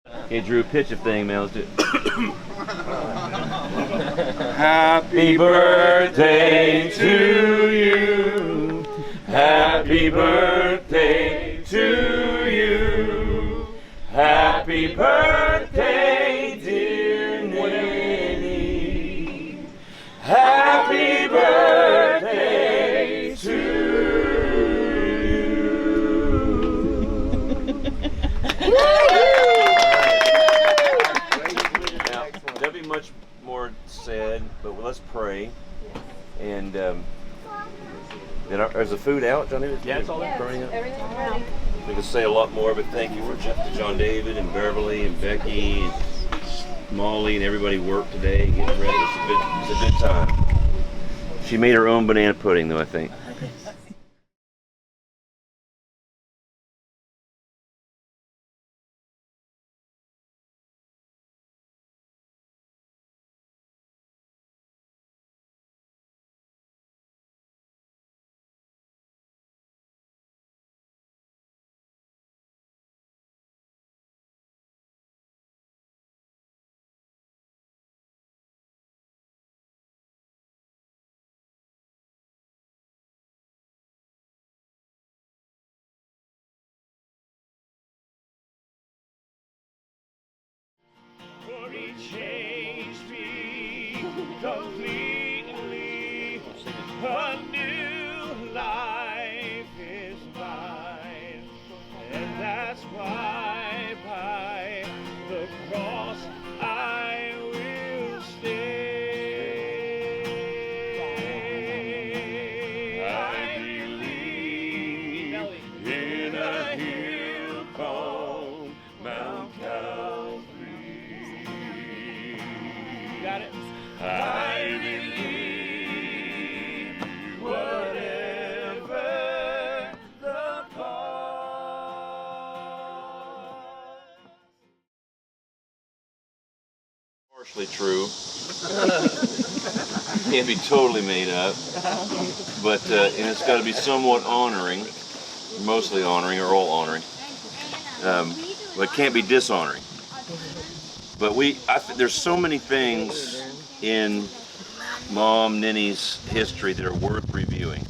Okay, Drew, pitch a thing, man. Let's do it. Happy birthday to you. Happy birthday to you. Happy birthday, dear Nanny. Happy birthday to you. Now, that'd be much more sad, but let's pray. And is the food out, John David? Yeah, it's all out. Everything's ready. We could say a lot more, but thank you for John David and Beverly and Becky and Molly and everybody worked today getting ready. It's a good time. She made her own banana pudding, though, I think. For he changed me completely. A new life is mine, and that's why by the cross I will stay. I believe in a hill called Mount Calvary. Got it? I believe whatever the cost. Partially true. Can't be totally made up. But, and it's got to be somewhat honoring, mostly honoring, or all honoring. But it can't be dishonoring. But there's so many things in Mom Ninny's history that are worth reviewing.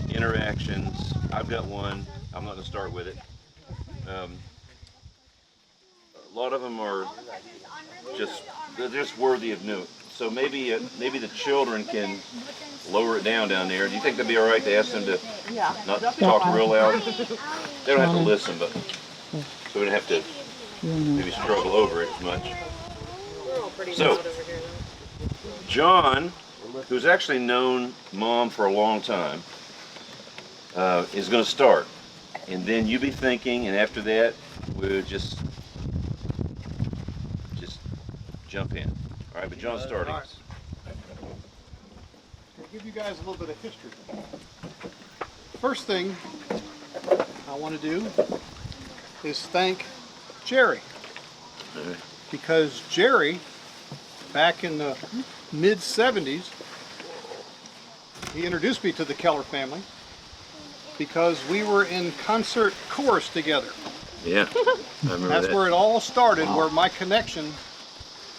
Interactions. I've got one. I'm not going to start with it. A lot of them are they're just worthy of note. So maybe the children can lower it down there. Do you think that'd be all right to ask them to not talk real loud? They don't have to listen, but so we don't have to maybe struggle over it as much. We're all pretty So, loud over here, though. John, who's actually known Mom for a long time, is going to start. And then you be thinking, and after that, we'll just jump in. All right, but John's starting. All right. I'll give you guys a little bit of history. First thing I want to do is thank Jerry. Because Jerry, back in the mid-70s, he introduced me to the Keller family because we were in concert chorus together. Yeah, I remember That's that. where it all started, where my connection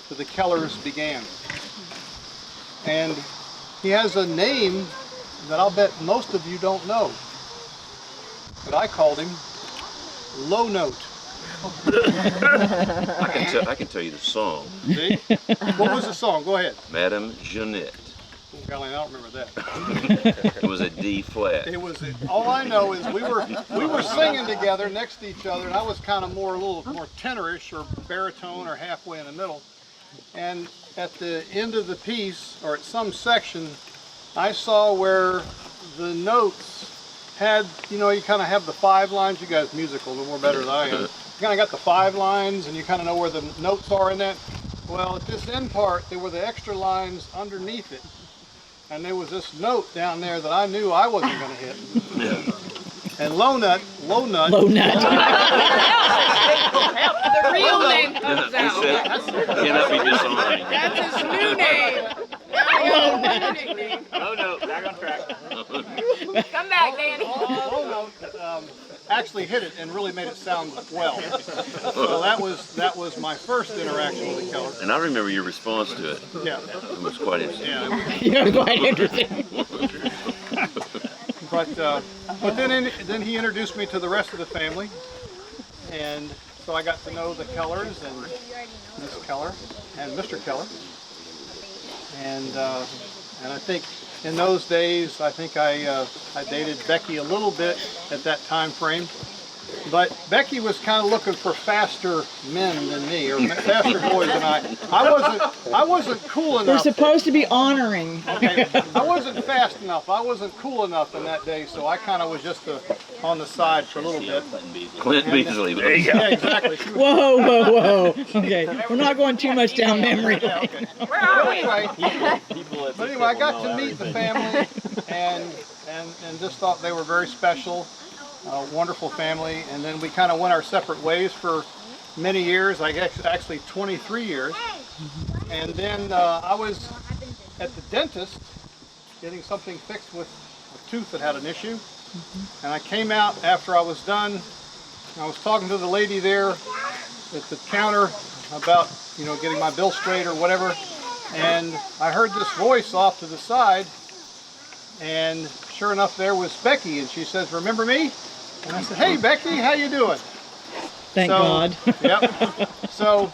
to the Kellers began. And he has a name that I'll bet most of you don't know. But I called him Low Note. I can tell you the song. See? What was the song? Go ahead. Madame Jeanette. Oh, golly, I don't remember that. It was a D flat. It was. All I know is we were singing together next to each other, and I was kind of a little more tenorish or baritone or halfway in the middle. And at the end of the piece, or at some section, I saw where the notes had, you kind of have the 5 lines. You guys musical, a little more better than I am. You kind of got the 5 lines, and you kind of know where the notes are in that. Well, at this end part, there were the extra lines underneath it. And there was this note down there that I knew I wasn't going to hit. And low nut. Low nut. The real name comes out. Cannot be dishonoring. That's his new name. No, back on track. Come back, Danny. Low note actually hit it and really made it sound well. So that was my first interaction with the Keller. And I remember your response to it. Yeah. It was quite interesting. Yeah. It was quite interesting. But then he introduced me to the rest of the family, and so I got to know the Kellers and Miss Keller and Mr. Keller, and I think in those days I think I dated Becky a little bit at that time frame. But Becky was kind of looking for faster men than me, or faster boys than I. I wasn't cool enough. We're supposed to be honoring. Okay, I wasn't fast enough. I wasn't cool enough in that day, so I kind of was just on the side for a little bit. Clint Beasley. There you go. Yeah, exactly. Whoa, whoa, whoa. Okay, we're not going too much down memory lane. Okay. Anyway, I got to meet the family and just thought they were very special. Wonderful family, and then we kind of went our separate ways for many years, like actually 23 years. And then I was at the dentist getting something fixed with a tooth that had an issue. And I came out after I was done. I was talking to the lady there at the counter about, getting my bill straight or whatever. And I heard this voice off to the side, and sure enough, there was Becky, and she says, "Remember me?" And I said, "Hey, Becky, how you doing?" Thank God. Yep. So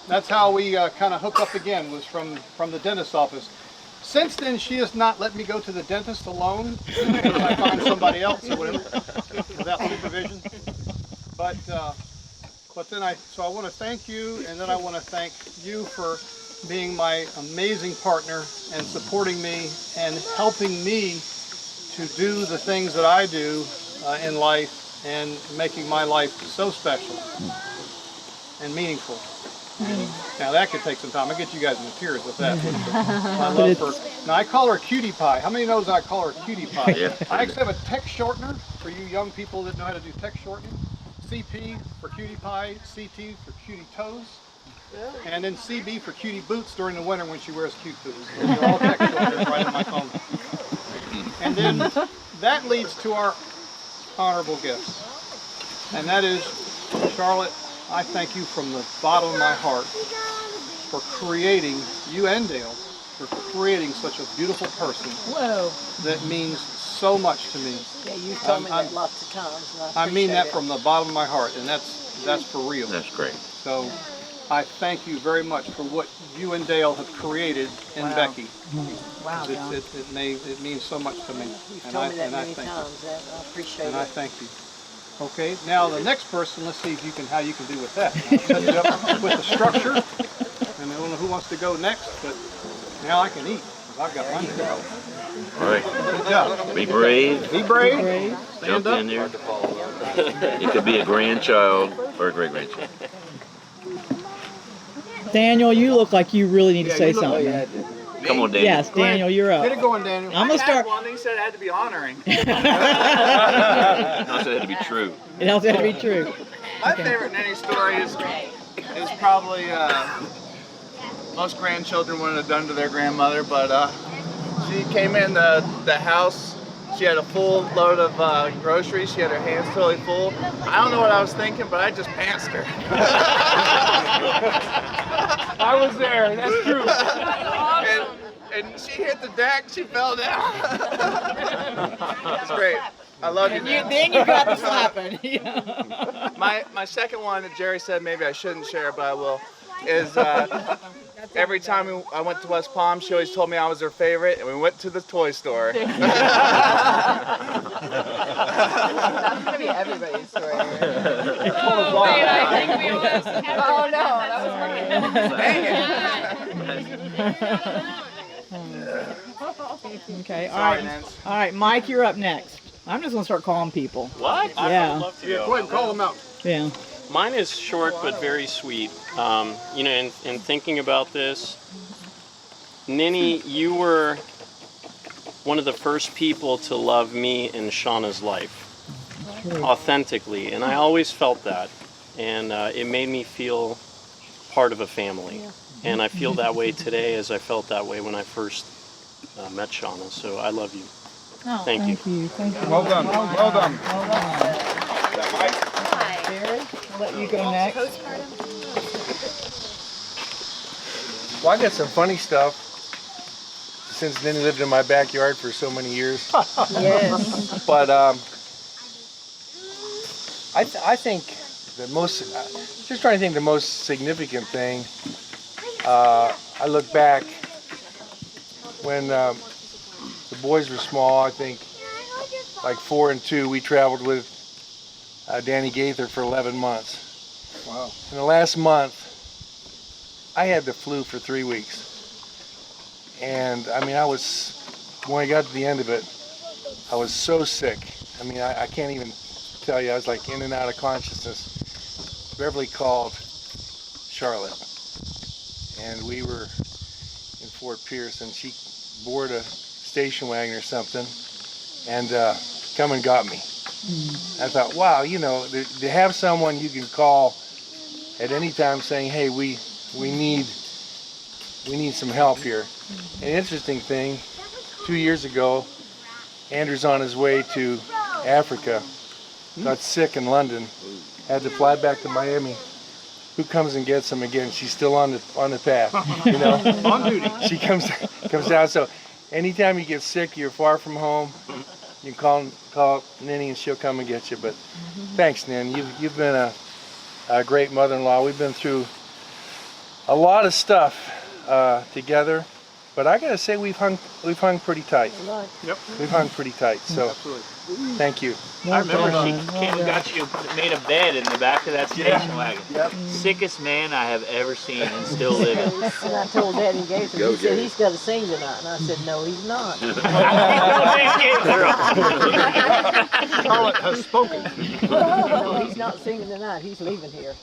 that's how we kind of hooked up again, was from the dentist's office. Since then, she has not let me go to the dentist alone until I find somebody else or whatever, without supervision. But then I want to thank you, and then I want to thank you for being my amazing partner and supporting me and helping me to do the things that I do in life and making my life so special and meaningful. Now that could take some time. I'll get you guys in tears with that. My love for. Now I call her Cutie Pie. How many knows I call her Cutie Pie? Yeah. I actually have a text shortener for you young people that know how to do text shortening. CP for Cutie Pie, CT for Cutie Toes, and then CB for Cutie Boots during the winter when she wears cute boots. Those are all text shorteners right in my phone. And then that leads to our honorable gifts, and that is, Charlotte, I thank you from the bottom of my heart for creating, you and Dale, for creating such a beautiful person. Whoa. That means so much to me. Yeah, you've told me that lots of times. And I mean that appreciate from the bottom of my heart, and that's for real. That's great. So I thank you very much for what you and Dale have created in Wow. Becky. it. Wow, John. It means so much to me. You've And told me that I many thank you. times. I appreciate And I it. thank you. Okay, now the next person, let's see if how you can do with that. I'll set you up with the structure, and I don't know who wants to go next, but now I can eat, 'cause I've got mine to go. All right. Good job. Be brave. Be brave. Brave. Jump Stand up. in there. It could be a grandchild or a great-grandchild. Daniel, you look like you really need to Yeah, say you look something. like Come on, Daniel. Yes, Daniel, you're Get up. it going, Daniel. I'm gonna start. One thing said it had to be honoring. No, it had to be true. It has to be true. My favorite nanny story is probably most grandchildren wouldn't have done to their grandmother, but she came in the house. She had a full load of groceries. She had her hands totally full. I don't know what I was thinking, but I just pantsed her. I was there. That's true. and she hit the deck. She fell down. It's great. I love you, man. Then you got the slapping. My second one that Jerry said maybe I shouldn't share, but I will, is every time I went to West Palm, she always told me I was her favorite, and we went to the toy store. That's going to be everybody's story. Oh, man, I think we almost had Oh, no, that was Okay, all Sorry, right. Nance. All right, Mike, you're up next. I'm just gonna start calling people. What? Yeah. I would love to Yeah, go. go ahead and call them out. Yeah. Mine is short but very sweet. In thinking about this, Ninny, you were one of the first people to love me in Shauna's life, authentically, and I always felt that, and it made me feel part of a family, and I feel that way today as I felt that way when I first met Shauna. So I love you. Thank you. Thank you. Well done. Well done. Well done. I'll let you go next. Well, I got some funny stuff since Ninny lived in my backyard for so many years. Yes. But I think the most, just trying to think the most significant thing, I look back when the boys were small, I think like 4 and 2, we traveled with Danny Gaither for 11 months. Wow. In the last month, I had the flu for 3 weeks. And I mean, when I got to the end of it, I was so sick. I mean, I can't even tell you, I was like in and out of consciousness. Beverly called Charlotte, and we were in Fort Pierce, and she boarded a station wagon or something, and come and got me. I thought, wow, you know, to have someone you can call at any time saying, hey, we need some help here. An interesting thing, 2 years ago, Andrew's on his way to Africa, got sick in London, had to fly back to Miami. Who comes and gets him again? She's still on the path, you know. On duty. She comes down. So anytime you get sick, you're far from home, you can call Ninny and she'll come and get you. But thanks, Nin. You've been a great mother-in-law. We've been through a lot of stuff together, but I gotta say we've hung pretty tight. Yep. We've hung pretty tight. So Absolutely. thank you. I remember she came and got you, made a bed in the back of that station wagon. Yep. Sickest man I have ever seen and still living. And I told Daddy Gaither, he said he's got to sing tonight. And I said, no, he's not. Charlotte has spoken. No, he's not singing tonight. He's leaving here.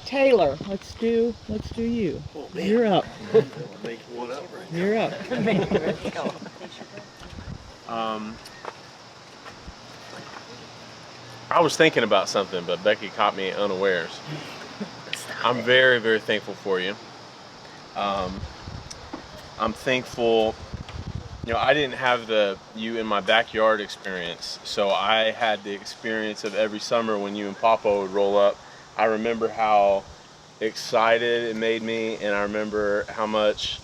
Taylor, let's do you. You're up. You're up. I was thinking about something, but Becky caught me unawares. I'm very, very thankful for you. I'm thankful, you know, I didn't have the you in my backyard experience, so I had the experience of every summer when you and Papa would roll up. I remember how excited it made me, and I remember how much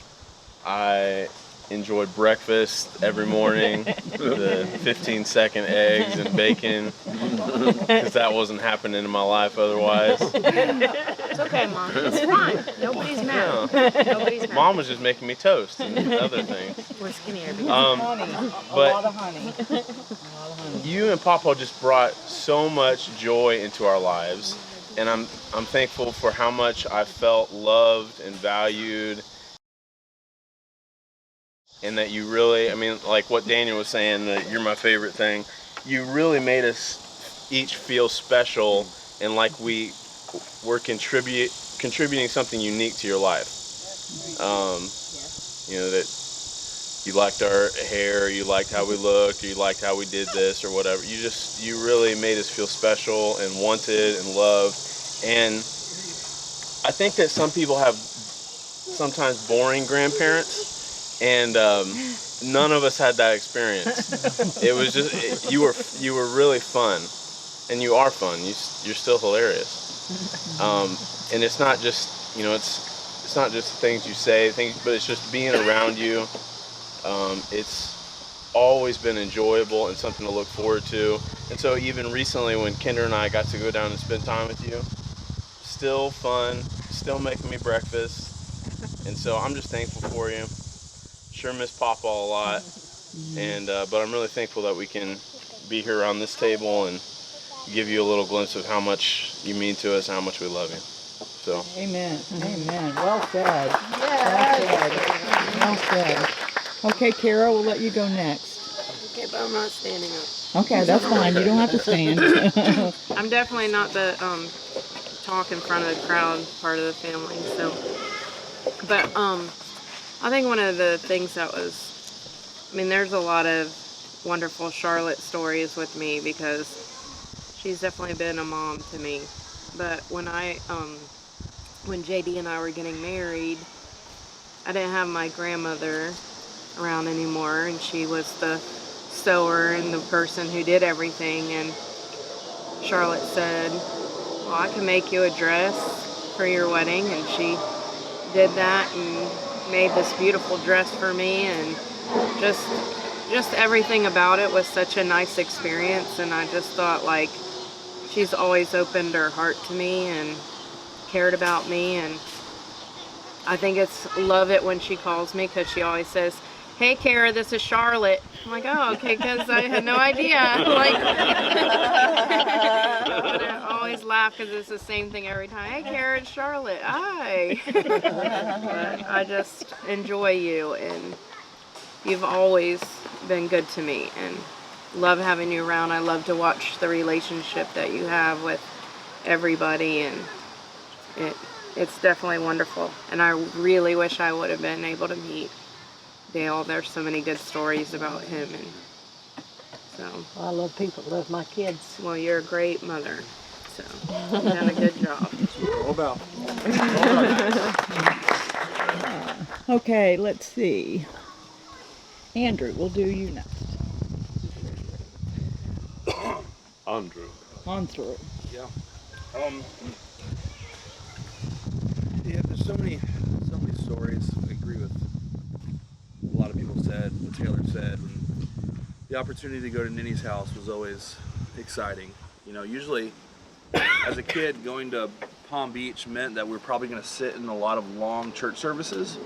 I enjoyed breakfast every morning, the 15-second eggs and bacon, because that wasn't happening in my life otherwise. It's okay, Mom. It's fine. Nobody's mad. Nobody's mad. Mom was just making me toast and other things. We're skinnier. Honey. A But lot of honey. you and Papa just brought so much joy into our lives, and I'm thankful for how much I felt loved and valued. And that you really, I mean, like what Daniel was saying, that you're my favorite thing. You really made us each feel special, and like we're contributing something unique to your life. You know, that you liked our hair, you liked how we looked, you liked how we did this or whatever. You really made us feel special and wanted and loved. And I think that some people have sometimes boring grandparents. And none of us had that experience. It was just you were really fun, and you are fun. You're still hilarious. And it's not just, you know, it's not just things you say, but it's just being around you. It's always been enjoyable and something to look forward to. And so even recently, when Kendra and I got to go down and spend time with you, still fun, still making me breakfast, and so I'm just thankful for you. Sure miss Papa a lot, and but I'm really thankful that we can be here around this table and give you a little glimpse of how much you mean to us and how much we love you. So. Amen. Amen. Well said. Well said. Okay, Kara, we'll let you go next. Okay, but I'm not standing up. Okay, that's fine. You don't have to stand. I'm definitely not the talk in front of the crowd part of the family. So, but I think one of the things that was, I mean, there's a lot of wonderful Charlotte stories with me because she's definitely been a mom to me. But when when JD and I were getting married, I didn't have my grandmother around anymore, and she was the sewer and the person who did everything. And Charlotte said, well, I can make you a dress for your wedding, and she did that and made this beautiful dress for me, and just everything about it was such a nice experience. And I just thought, like, she's always opened her heart to me and cared about me, and I think love it when she calls me, because she always says, hey Kara, this is Charlotte. I'm like, oh, okay, because I had no idea. Like, but I always laugh because it's the same thing every time. Hey Kara, it's Charlotte. Hi. But I just enjoy you, and you've always been good to me, and love having you around. I love to watch the relationship that you have with everybody, and it's definitely wonderful. And I really wish I would have been able to meet Dale. There's so many good stories about him, and so. Well, I love people, love my kids. Well, you're a great mother, so you've done a good job. All about. Okay, let's see. Andrew, we'll do you next. Andrew. Andrew. Yeah. Yeah, there's so many stories. I agree with what a lot of people said, what Taylor said. And the opportunity to go to Ninny's house was always exciting. You know, usually as a kid, going to Palm Beach meant that we were probably going to sit in a lot of long church services.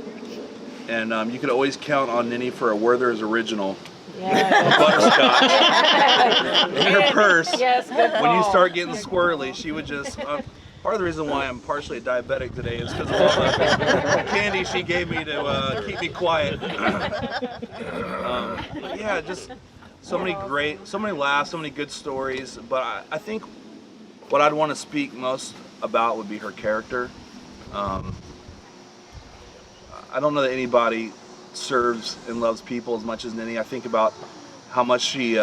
And you could always count on Ninny for a Werther's Original. Yeah. Butterscotch in her purse. Yes, good When you call. start getting squirrely, she would just. Part of the reason why I'm partially diabetic today is because of all the candy she gave me to keep me quiet. But yeah, just so many laughs, so many good stories. But I think what I'd want to speak most about would be her character. I don't know that anybody serves and loves people as much as Ninny. I think about how many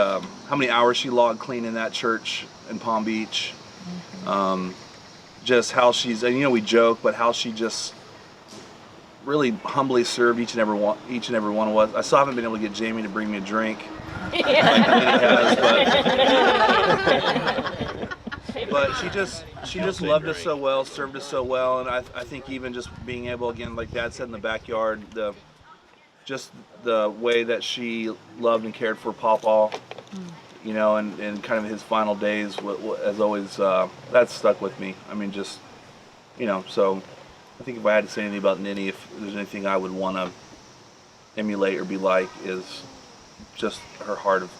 hours she logged cleaning that church in Palm Beach. Just how she's, and you know, we joke, but how she just really humbly served each and every one of us. I still haven't been able to get Jamie to bring me a drink like Ninny has, but she just loved us so well, served us so well, and I think even just being able, again, like Dad said, in the backyard, the way that she loved and cared for Pawpaw, you know, and kind of his final days, as always, that stuck with me. I mean, just, you know, so I think if I had to say anything about Ninny, if there's anything I would want to emulate or be like, is just her heart of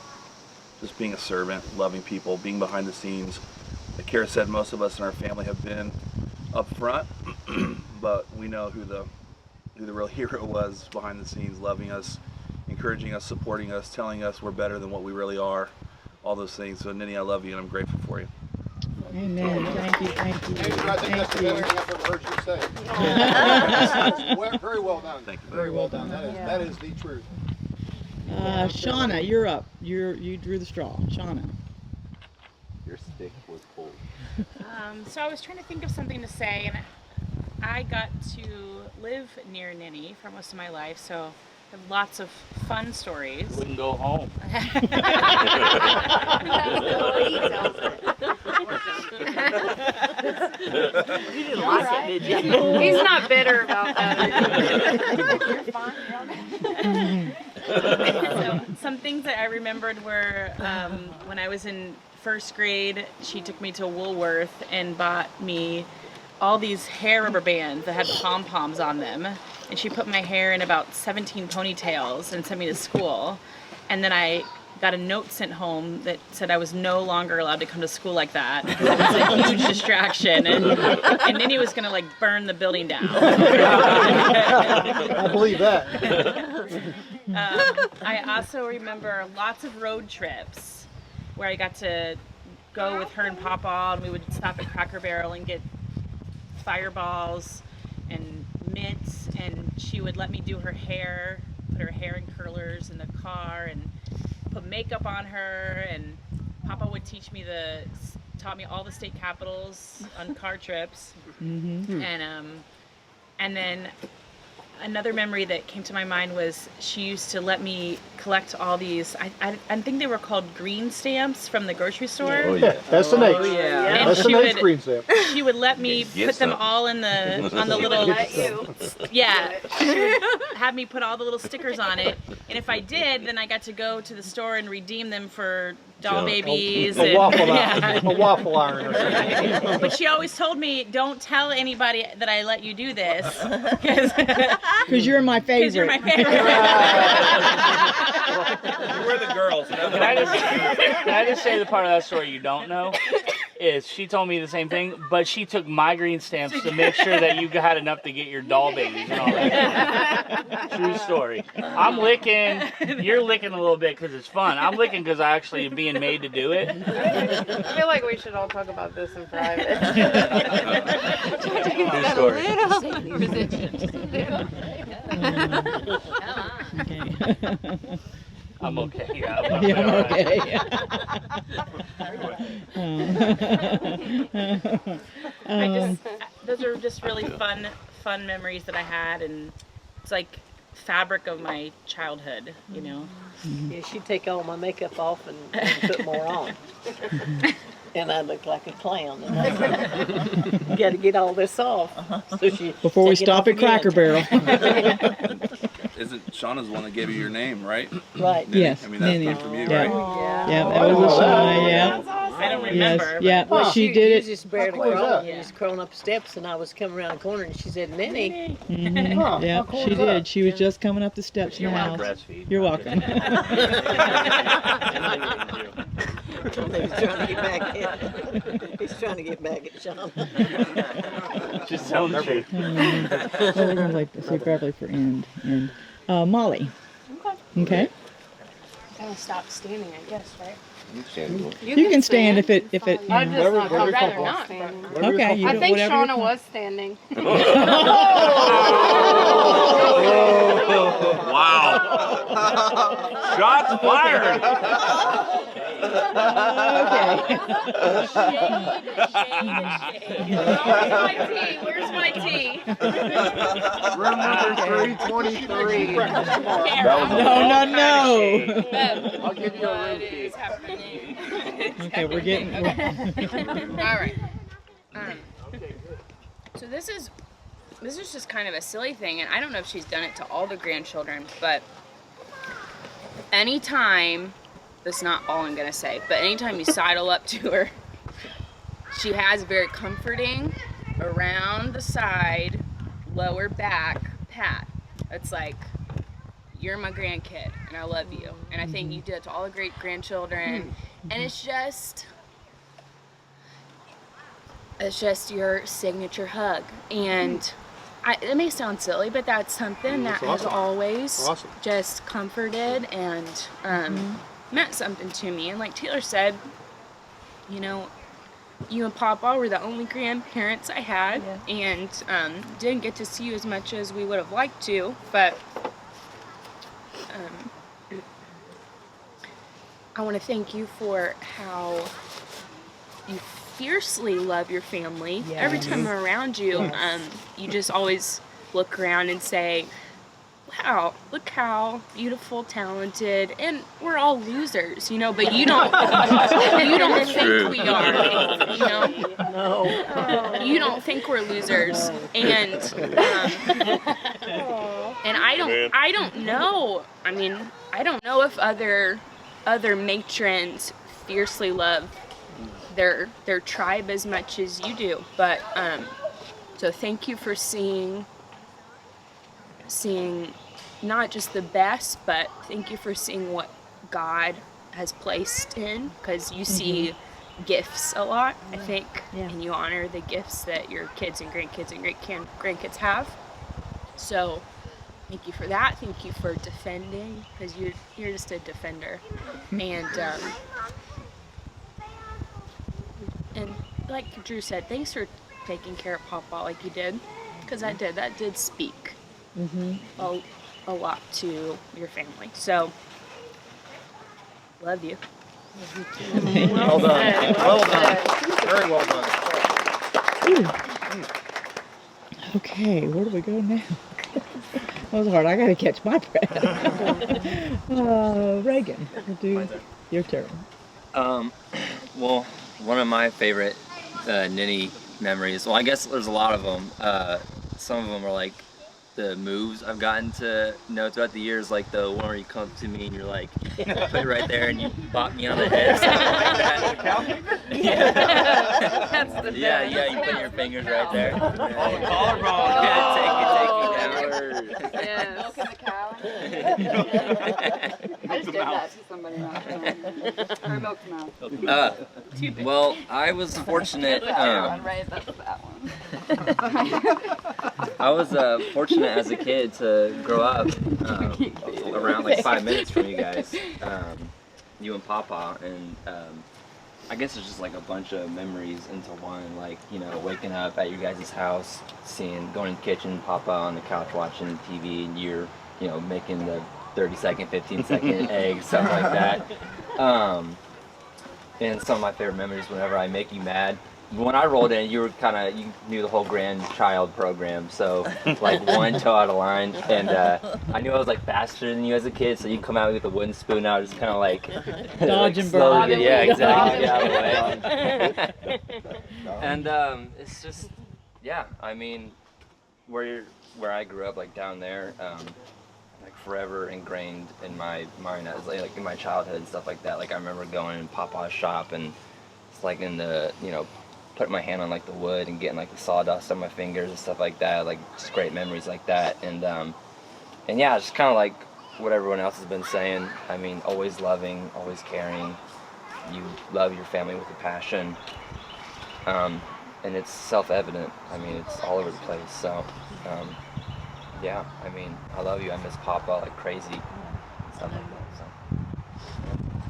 just being a servant, loving people, being behind the scenes. Like Kara said, most of us in our family have been up front, but we know who the real hero was behind the scenes, loving us, encouraging us, supporting us, telling us we're better than what we really are, all those things. So Ninny, I love you, and I'm grateful for you. Amen. Thank you. Andrew, I think that's the better thing I've ever heard you say. Very well done. Thank you. Very well done. That is the truth. Shauna, you're up. You drew the straw. Shauna. Your stick was cold. So I was trying to think of something to say, and I got to live near Ninny for most of my life, so I have lots of fun stories. Wouldn't go home. You didn't like it, did you? He's not bitter about that. So, some things that I remembered were when I was in first grade, she took me to Woolworth and bought me all these hair rubber bands that had pom-poms on them. And she put my hair in about 17 ponytails and sent me to school. And then I got a note sent home that said I was no longer allowed to come to school like that. It was a huge distraction. And Ninny was going to, like, burn the building down. I believe that. I also remember lots of road trips where I got to go with her and Papa, and we would stop at Cracker Barrel and get fireballs and mitts, and she would let me do her hair, put her hair in curlers in the car, and put makeup on her. And Papa would taught me all the state capitals on car trips. And then another memory that came to my mind was she used to let me collect all these, I think they were called green stamps from the grocery store. Oh, yeah. That's an H. And That's an H green stamp. she would let me Get put them some. all on the little, yeah, she would have me put all the little stickers on it. And if I did, then I got to go to the store and redeem them for doll babies. A waffle iron or something. Right. But she always told me, don't tell anybody that I let you do this. Because you're my favorite. Because you're my favorite. We're the girls. Can I just say the part of that story you don't know? Is she told me the same thing, but she took my green stamps to make sure that you had enough to get your doll babies and all that. True story. I'm licking, you're licking a little bit because it's fun. I'm licking because I actually am being made to do it. I feel like we should all talk about this in private. True story. I'm okay. Yeah, I'm okay. Those are just really fun memories that I had, and it's like fabric of my childhood, you know. Yeah, she'd take all my makeup off and put more on. And I looked like a clown. You got to get all this off. So she Before we stop at Cracker Barrel. Isn't Shauna's the one that gave you your name, right? Right. Nenny? Yes, I mean, that's Nenny. came from you, Yeah. right? Yeah, that was a Shauna, yeah. I don't remember. Yes, yeah, Well, she did You it. just barely cool is crawling. that? You just crawling up steps, and I was coming around the corner, and she said, "Nenny." Mhm. Huh, Yeah, how cool she is that? did. She was just coming up the steps in the house. You're welcome. He's trying to get back at He's trying to get back at Sean. just telling the truth. Well, we're gonna like say Beverly for end. Molly. Okay. Gotta stop standing, I guess, right? You can stand if it. I'd just Whatever- I'd whatever rather you're not. comfortable. but- Okay. You I do think whatever you're Shauna was standing. Wow. Shots fired. Where's my tea? Room number 323. No. I'll give you a room key. Okay, we're getting. All right. So this is just kind of a silly thing, and I don't know if she's done it to all the grandchildren, but anytime, that's not all I'm gonna say, but anytime you sidle up to her, she has very comforting around the side, lower back pat. It's like, you're my grandkid, and I love you. And I think you do it to all the great grandchildren, and it's just your signature hug. And it may sound silly, but that's something that has always just comforted and meant something to me. And like Taylor said, you know, you and Papa were the only grandparents I had, and didn't get to see you as much as we would have liked to, but I want to thank you for how you fiercely love your family. Every time I'm around you, you just always look around and say, wow, look how beautiful, talented, and we're all losers, you know, but you don't think we are, you know? No. You don't think we're losers, and I don't know. I mean, I don't know if other matrons fiercely love their tribe as much as you do, but so thank you for seeing not just the best, but thank you for seeing what God has placed in, because you see gifts a lot, I think, and you honor the gifts that your kids and grandkids and great-grandkids have. So thank you for that. Thank you for defending, because you're just a defender. And like Drew said, thanks for taking care of Papa like you did, because that did speak a lot to your family. So, love you. Well done. Well done. Very well done. Okay, where do we go now? That was hard. I gotta catch my breath. Reagan, your turn. Well, one of my favorite Ninny memories, well, I guess there's a lot of them. Some of them are like the moves I've gotten to know throughout the years, like the one where you come up to me and you're like, put it right there and you bop me on the head, something like that. Yeah, you put your fingers right there. Collarbone. Take me down. Yes. I just did that to somebody last time. Or milk mouth. Well, I was fortunate. Right, that's that one. I was fortunate as a kid to grow up around like 5 minutes from you guys, you and Papa, and I guess it's just like a bunch of memories into one. Like, you know, waking up at your guys' house, going in the kitchen, Papa on the couch watching TV, and you're, you know, making the 30-second, 15-second eggs, stuff like that. And some of my favorite memories whenever I make you mad. When I rolled in, you knew the whole grandchild program, so like one toe out of line, and I knew I was like faster than you as a kid, so you come out with a wooden spoon, and I was just kind of like dodge and burn. Yeah, exactly. Get out of the way. And it's just, yeah. I mean, where I grew up, like down there, like forever ingrained in my mind as like in my childhood and stuff like that. Like I remember going in Papa's shop and it's like in the, you know, putting my hand on like the wood and getting like the sawdust on my fingers and stuff like that. Like just great memories like that. And yeah, just kind of like what everyone else has been saying. I mean, always loving, always caring. You love your family with a passion. And it's self-evident. I mean, it's all over the place. So, yeah, I mean, I love you. I miss Papa like crazy. Stuff like that, so.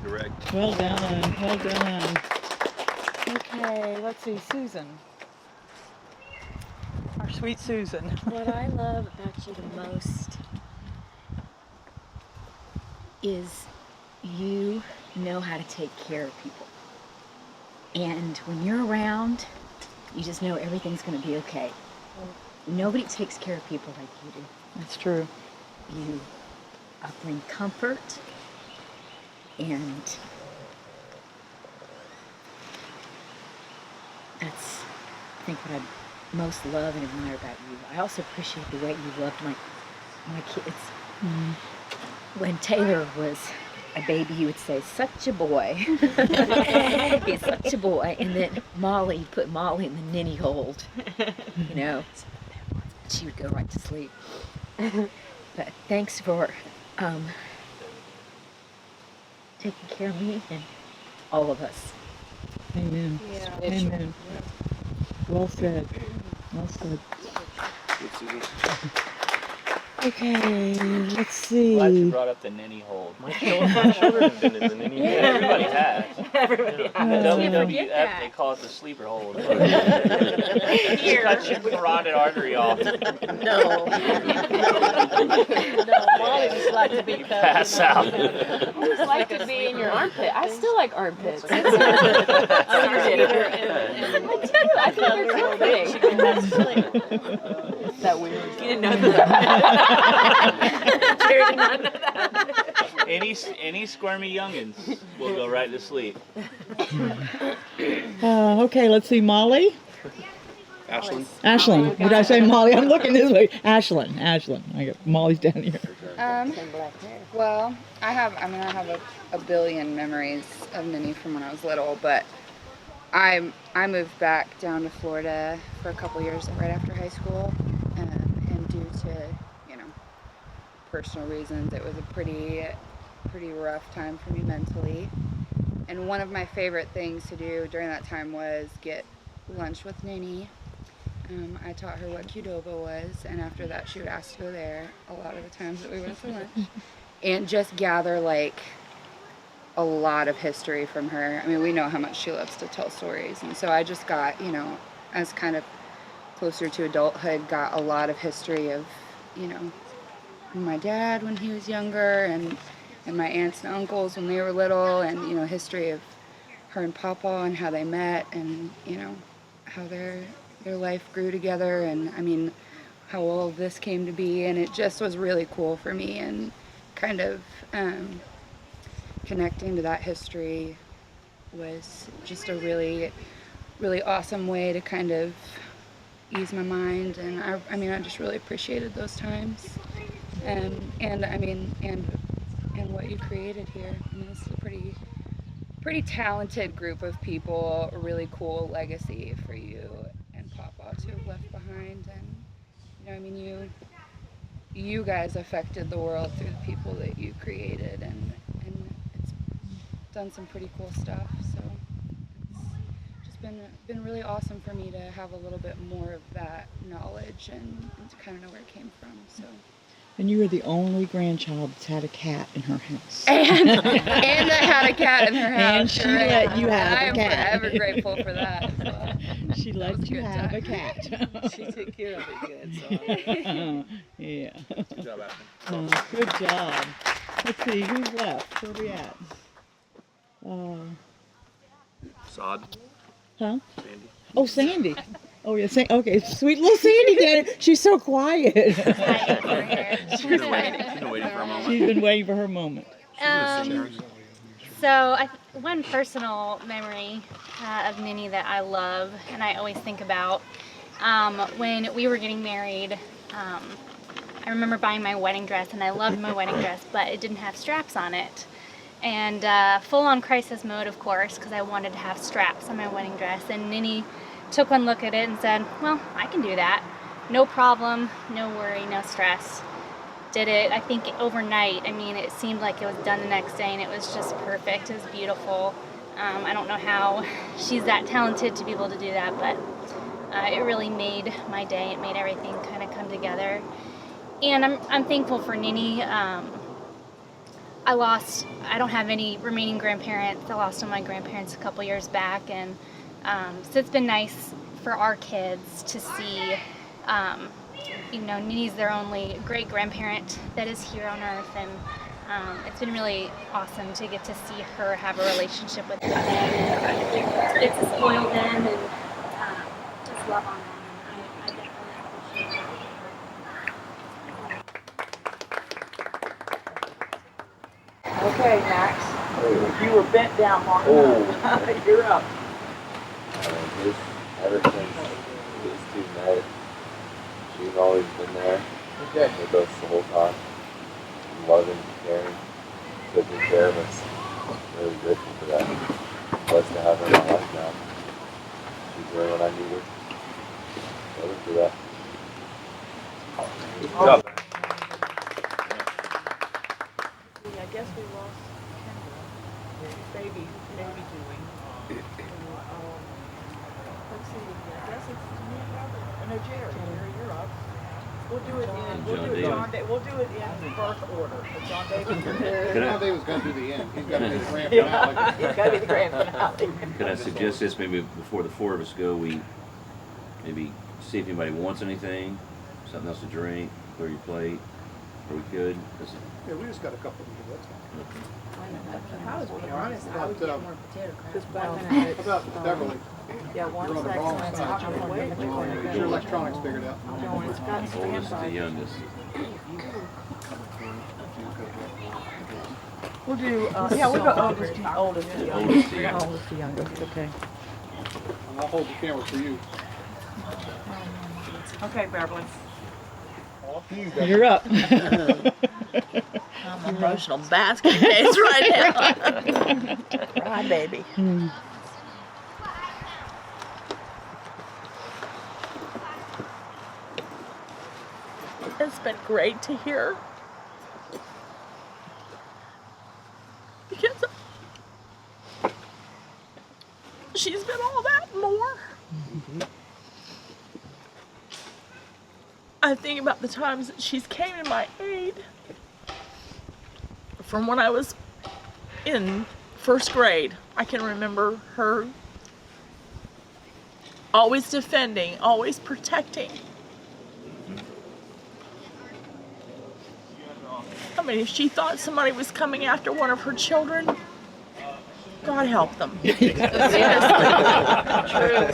Correct. Well done. Well done. Okay, let's see, Susan. Our sweet Susan. What I love about you the most is you know how to take care of people. And when you're around, you just know everything's going to be okay. Nobody takes care of people like you do. That's true. You bring comfort, and that's, I think, what I most love and admire about you. I also appreciate the way you loved my kids. Mm-hmm. When Taylor was a baby, you would say, "Such a boy." He's such a boy. And then Molly, you put Molly in the ninny hold, you know. She would go right to sleep. But thanks for taking care of me and all of us. Amen. Yeah. Amen. Well said. Well said. Okay, let's see. Glad you brought up the ninny hold. My children have been in the ninny hold. Everybody has. Everybody has. In the WWF, they call it the sleeper hold. Cut your carotid artery off. No. No, Molly just like to be cut. Pass out. I just like to be in your armpit. I still like armpits. I think they're comforting. Is that weird? You didn't know that. Jared did not know that. Any squirmy youngins will go right to sleep. Okay, let's see, Molly. Ashlyn. Ashlyn. Did I say Molly? I'm looking this way. Ashlyn. I got Molly's down here. Well, I have a billion memories of Minnie from when I was little, but I moved back down to Florida for a couple years right after high school, and due to, you know, personal reasons, it was a pretty rough time for me mentally. And one of my favorite things to do during that time was get lunch with Nini. I taught her what Qdoba was, and after that she would ask to go there a lot of the times that we went to lunch, and just gather like a lot of history from her. I mean, we know how much she loves to tell stories, and so I just got, you know, as kind of closer to adulthood, got a lot of history of, you know, my dad when he was younger, and my aunts and uncles when they were little, and, you know, history of her and Papa and how they met, and, you know, how their life grew together. And I mean, all of this came to be, and it just was really cool for me, and kind of connecting to that history was just a really, really awesome way to kind of ease my mind, and I mean, I just really appreciated those times, and what you created here. I mean, it's a pretty talented group of people, a really cool legacy for you and Papa to have left behind, and I mean, you guys affected the world through the people that you created, and it's done some pretty cool stuff. So it's just been really awesome for me to have a little bit more of that knowledge and to kind of know where it came from. So. And you were the only grandchild that's had a cat in her house. And that had a cat in her house. And she let you have I a cat. am forever grateful for that. So. She let you have a cat. She took care of it good, so. Yeah. Good job, Ashley. Good job. Let's see, who's left? Where are we at? Sod. Huh? Sandy. Oh, Sandy. Oh, yeah. Okay, sweet little Sandy did it. She's so quiet. She's been waiting for a moment. She's been waiting for her moment. So one personal memory of Ninny that I love and I always think about, when we were getting married, I remember buying my wedding dress, and I loved my wedding dress, but it didn't have straps on it. And full on crisis mode, of course, because I wanted to have straps on my wedding dress. And Ninny took one look at it and said, well, I can do that. No problem, no worry, no stress. Did it, I think, overnight. I mean, it seemed like it was done the next day, and it was just perfect. It was beautiful. I don't know how she's that talented to be able to do that, but it really made my day. It made everything kind of come together. And I'm thankful for Ninny. I don't have any remaining grandparents. I lost all my grandparents a couple years back, and so it's been nice for our kids to see, Ninny's their only great grandparent that is here on earth, and it's been really awesome to get to see her have a relationship with them. It's to spoil them and just love on them. I definitely appreciate it. Okay, Max. You were bent down long enough. You're up. Ever since these two met, she's always been there with us the whole time. Loving, caring, taking care of us. Really grateful for that. Blessed to have her in my life now. She's there when I need her. Love her for that. Good job. I guess we lost Kendra. Baby doing. Let's see. I guess it's me and Robert. No, Jerry. Jerry, you're up. We'll do it we'll do it in birth order. John David. John David's got to do the end. He's got to be the grand finale. He's got to be the grand finale. Could I suggest this, maybe before the four of us go, we maybe see if anybody wants anything, something else to drink, clear your plate, or we could. Yeah, we just got a couple of them. That's fine. I was being honest. I would get more potato crust. How about Beverly? Yeah, You're on the wrong side. Get your electronics figured out. Oldest to youngest. We'll do, we'll go oldest to youngest. Oldest to youngest, okay. And I'll hold the camera for you. Okay, Beverly. You're up. I'm an emotional basket case right now. Cry, baby. It's been great to hear. Because she's been all that more. I think about the times that she's came to my aid. From when I was in first grade, I can remember her always defending, always protecting. I mean, if she thought somebody was coming after one of her children, God help them. True.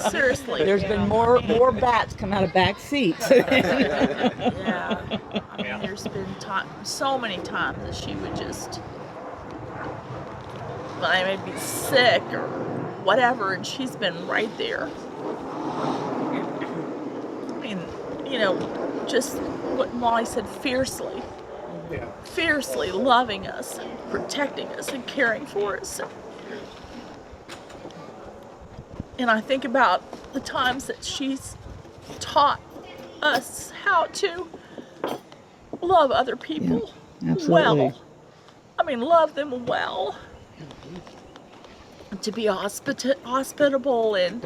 Seriously. There's been more bats come out of back seats. Yeah. I mean, there's been so many times that she would just, I may be sick or whatever, and she's been right there. I mean, you know, just what Molly said, fiercely. Yeah. Fiercely loving us, protecting us, and caring for us. And I think about the times that she's taught us how to love other people well. I mean, love them well. To be hospitable and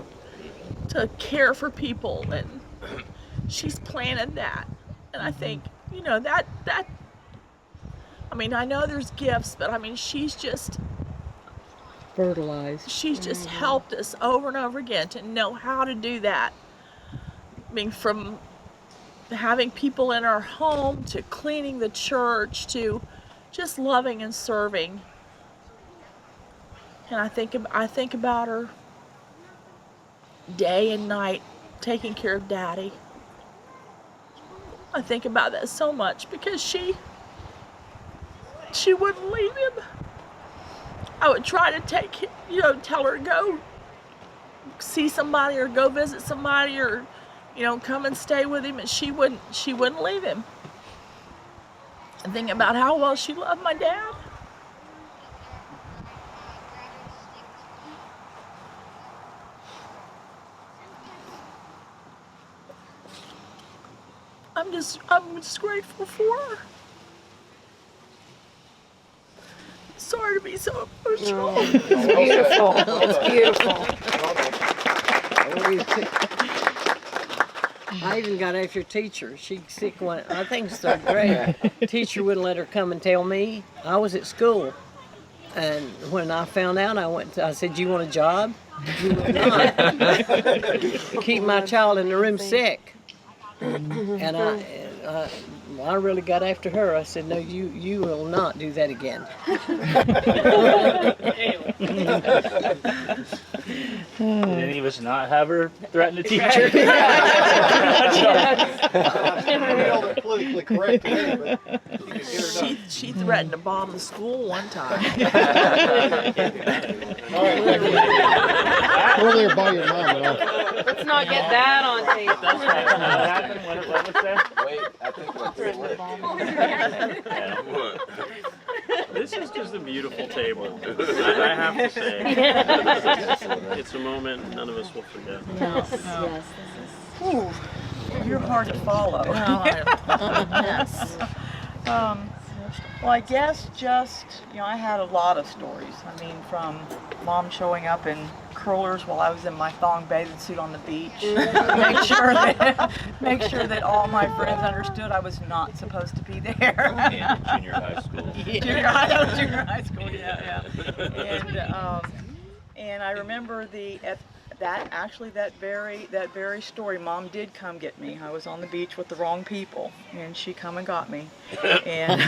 to care for people. And she's planted that. And I think, you know, that I mean, I know there's gifts, but I mean, she's just Fertilized. She's just helped us over and over again to know how to do that. I mean, from having people in our home to cleaning the church to just loving and serving. And I think about her day and night taking care of Daddy. I think about that so much because she wouldn't leave him. I would try to take him, you know, tell her to go see somebody or go visit somebody or, you know, come and stay with him, and she wouldn't leave him. And think about how well she loved my dad. I'm just grateful for her. Sorry to be so emotional. It's beautiful. It's beautiful. I even got after teacher. She's sick one. I think it's third grade. Teacher wouldn't let her come and tell me. I was at school, and when I found out, I said, "You want a job?" You will not. Keep my child in the room sick. And I really got after her. I said, "No, you will not do that again." Did any of us not have her threaten a teacher? Politically correct today, but she threatened to bomb the school one time. earlier by your mom. Let's not get that on tape. That's right. What happened? What was that? Wait, I think what's This is just a beautiful table. I have to say. It's a moment none of us will forget. Yes. Ooh, you're hard to follow. Yes. Well, I guess just, you know, I had a lot of stories. I mean, from Mom showing up in curlers while I was in my thong bathing suit on the beach. make sure that all my friends understood I was not supposed to be there. And junior high school. Junior high school, yeah. And I remember that very story, Mom did come get me. I was on the beach with the wrong people, and she come and got me. And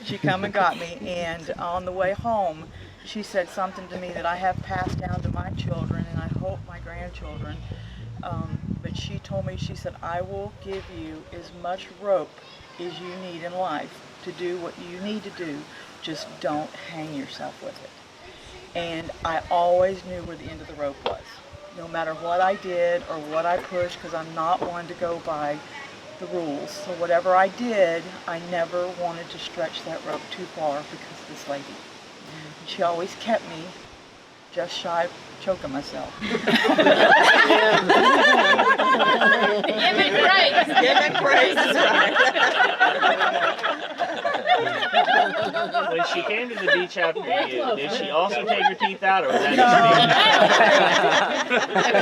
she come and got me, and on the way home, she said something to me that I have passed down to my children, and I hope my grandchildren. But she told me, she said, "I will give you as much rope as you need in life to do what you need to do. Just don't hang yourself with it." And I always knew where the end of the rope was, no matter what I did or what I pushed, because I'm not one to go by the rules. So whatever I did, I never wanted to stretch that rope too far because of this lady. She always kept me just shy of choking myself. Give it praise. Give it praise. That's right. When she came to the beach after you, did she also take her teeth out, or was that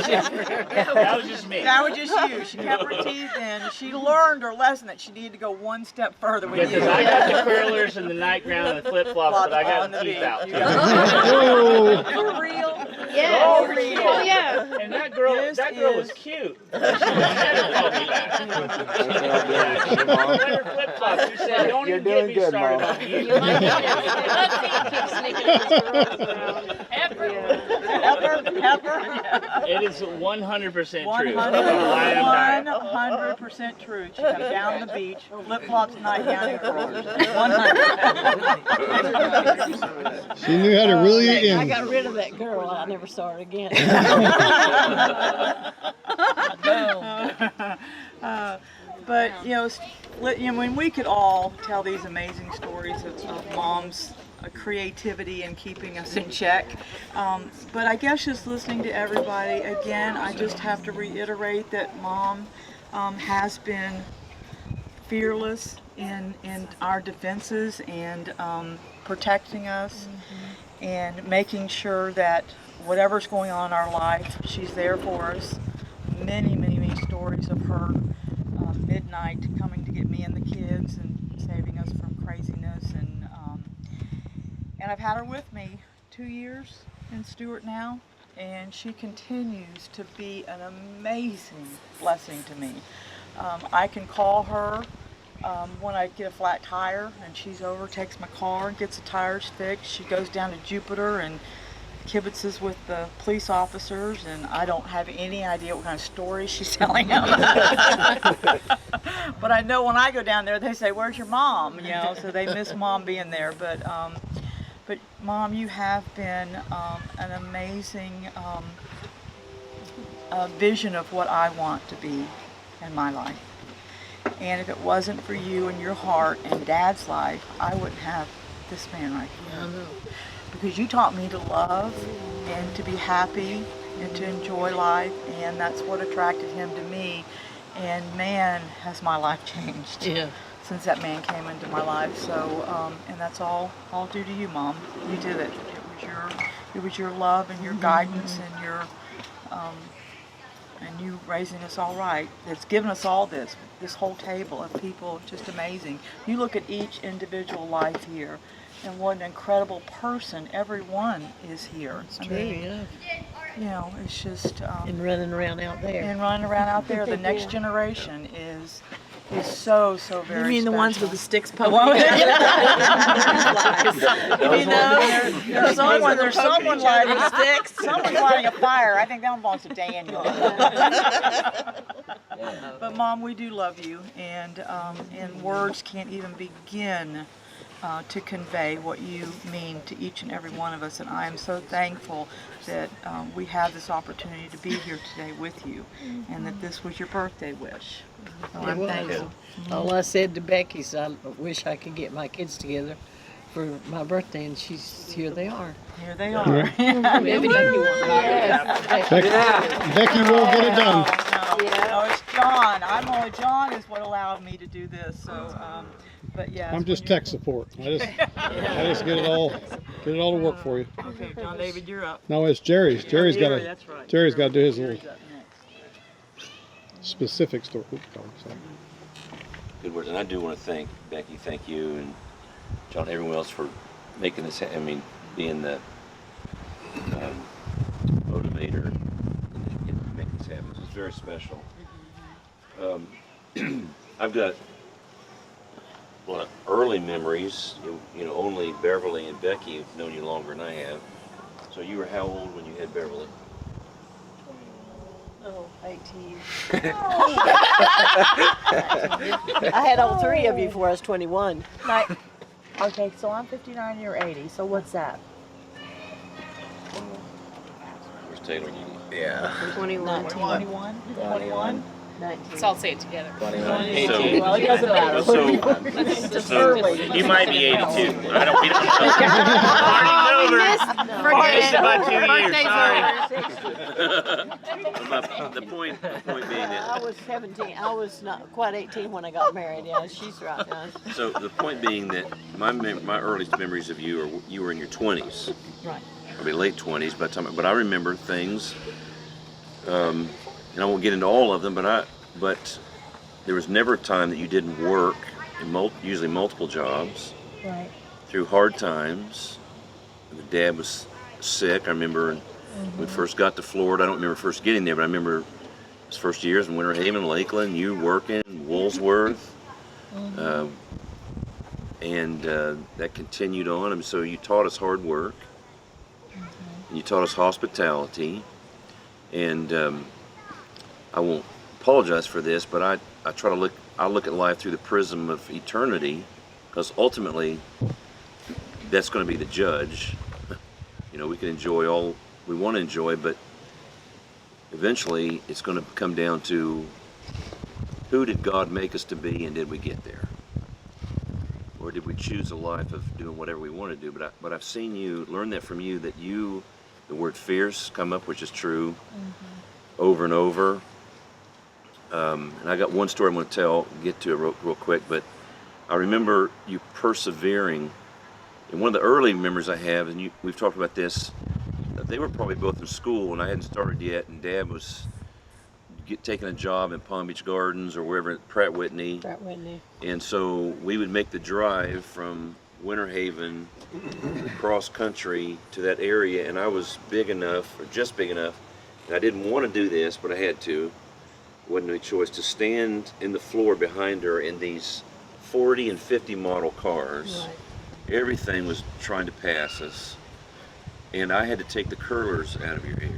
just me? That was just me. That was just you. She kept her teeth in. She learned her lesson that she needed to go one step further with you. Because I got the curlers and the nightgown and the flip-flops, but I got the teeth out. For real? Yes. For real. Oh, yeah. And that girl was cute. She let her flip-flops. She said, don't even get me started on you. It is 100% true. 100% true. She comes down the beach, flip-flops, nightgown, and curlers. 100. She knew how to reel you in. I got rid of that girl. I never saw her again. But when we could all tell these amazing stories of Mom's creativity and keeping us in check. But I guess just listening to everybody, again, I just have to reiterate that Mom has been fearless in our defenses and protecting us and making sure that whatever's going on in our life, she's there for us. Many, many, many stories of her midnight coming to get me and the kids and saving us from craziness. And I've had her with me 2 years in Stewart now, and she continues to be an amazing blessing to me. I can call her when I get a flat tire, and she's over, takes my car and gets the tires fixed. She goes down to Jupiter and kibitzes with the police officers, and I don't have any idea what kind of stories she's telling them. But I know when I go down there, they say, "Where's your mom?" So they miss Mom being there. But Mom, you have been an amazing vision of what I want to be in my life. And if it wasn't for you and your heart and Dad's life, I wouldn't have this man right here. I know. Because you taught me to love and to be happy and to enjoy life, and that's what attracted him to me. And man, has my life changed since that man came into my life. So, and that's all due to you, Mom. You did it. It was your love and your guidance and your and you raising us all right. It's given us all this whole table of people, just amazing. You look at each individual life here, and what an incredible person everyone is here. It's true, yeah. It's just and running around out there. The next generation is so very You mean the ones with the sticks poking? There's someone lighting sticks. Someone's lighting a fire. I think that one belongs to Daniel. But Mom, we do love you, and words can't even begin to convey what you mean to each and every one of us. And I am so thankful that we have this opportunity to be here today with you, and that this was your birthday wish. So I'm thankful. All I said to Becky is I wish I could get my kids together for my birthday, and here they are. Here they are. Becky won't get it done. No, it's John. John is what allowed me to do this. So, but yeah. I'm just tech support. I just get it all to work for you. Okay, John David, you're up. No, it's Jerry's. Jerry's got that's right. Jerry's got to do his little specific story. Good words, and I do want to thank Becky, thank you, and John, everyone else for making this. Being the motivator and making this happen. This is very special. I've got early memories. Only Beverly and Becky have known you longer than I have. So you were how old when you had Beverly? Oh, 18. I had all three of you before I was 21. Okay, so I'm 59, you're 80. So what's that? Where's Taylor? 21. 21? 19. So I'll say it together. 21. 18. Well, it doesn't matter. So you might be 82. We don't know. Party's over. About 2 years. Sorry. The point being that I was 17. I was not quite 18 when I got married. Yeah, she's right now. So the point being that my earliest memories of you were in your 20s. Right. Probably late 20s by the time. But I remember things. And I won't get into all of them, but there was never a time that you didn't work, usually multiple jobs, right, through hard times. The dad was sick. I remember We first got to Florida. I don't remember first getting there, but I remember his first years in Winter Haven, Lakeland, you working, Woolsworth. And that continued on. I mean, so you taught us hard work. And you taught us hospitality. And I won't apologize for this, but I try to look at life through the prism of eternity, because ultimately that's going to be the judge. You know, we can enjoy all we want to enjoy, but eventually it's going to come down to who did God make us to be, and did we get there? Or did we choose a life of doing whatever we want to do? But I've seen you, learn that from you, that you, the word fierce come up, which is true, over and over. And I got one story I'm going to tell, get to it real quick, but I remember you persevering. And one of the early memories I have, and we've talked about this, they were probably both in school and I hadn't started yet, and Dad was taking a job in Palm Beach Gardens or wherever, Pratt Whitney. And so we would make the drive from Winter Haven cross country to that area, and I was big enough, or just big enough, and I didn't want to do this, but I had to. Wasn't any choice to stand in the floor behind her in these 40 and 50 model cars. Right. Everything was trying to pass us, and I had to take the curlers out of your hair